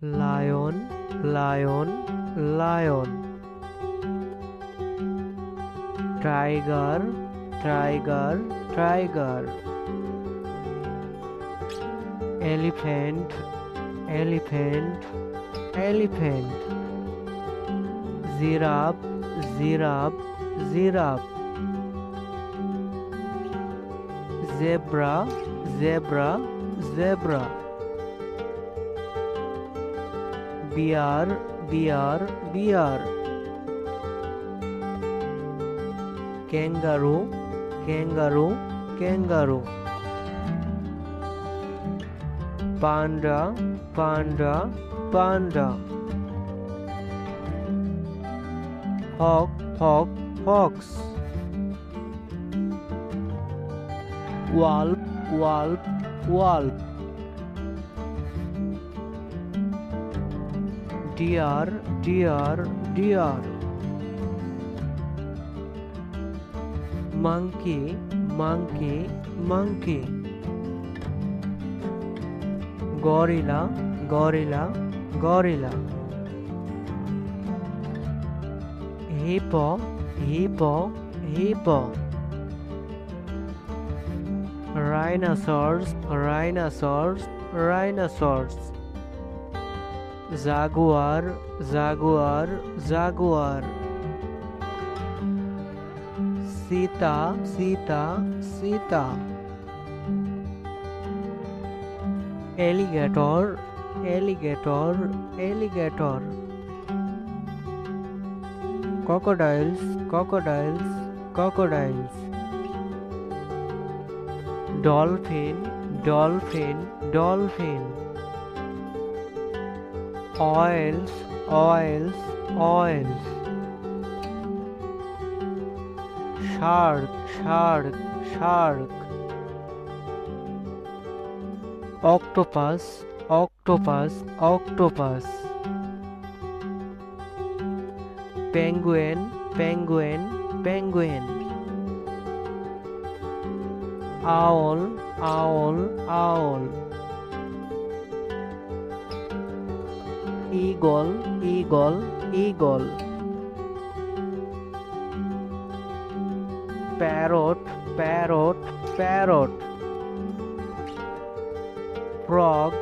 lion, lion, lion. Tiger, tiger, tiger. Elephant, elephant, elephant. Giraffe, giraffe, giraffe. Zebra, zebra, zebra. Bear, bear, bear. Kangaroo, kangaroo, kangaroo. Panda, panda, panda. Hawk, hawk, hawks. Wolf, wolf, wolf. Deer, deer, deer. Monkey, monkey, monkey. Gorilla, gorilla, gorilla. Hippo, hippo, hippo. Rhinoceros, rhinoceros, rhinoceros. Jaguar, jaguar, jaguar. Sita, sita, sita. Alligator, alligator, alligator. Crocodiles, crocodiles, crocodiles. Dolphin, dolphin, dolphin. Oils, oils, oils. Shark, shark, shark. Octopus, octopus, octopus. Penguin, penguin, penguin. Owl, owl, owl. Eagle, eagle, eagle. Parrot, parrot, parrot. Frog,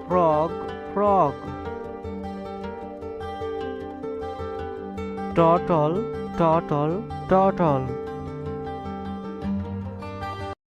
frog, frog. Turtle, turtle, turtle.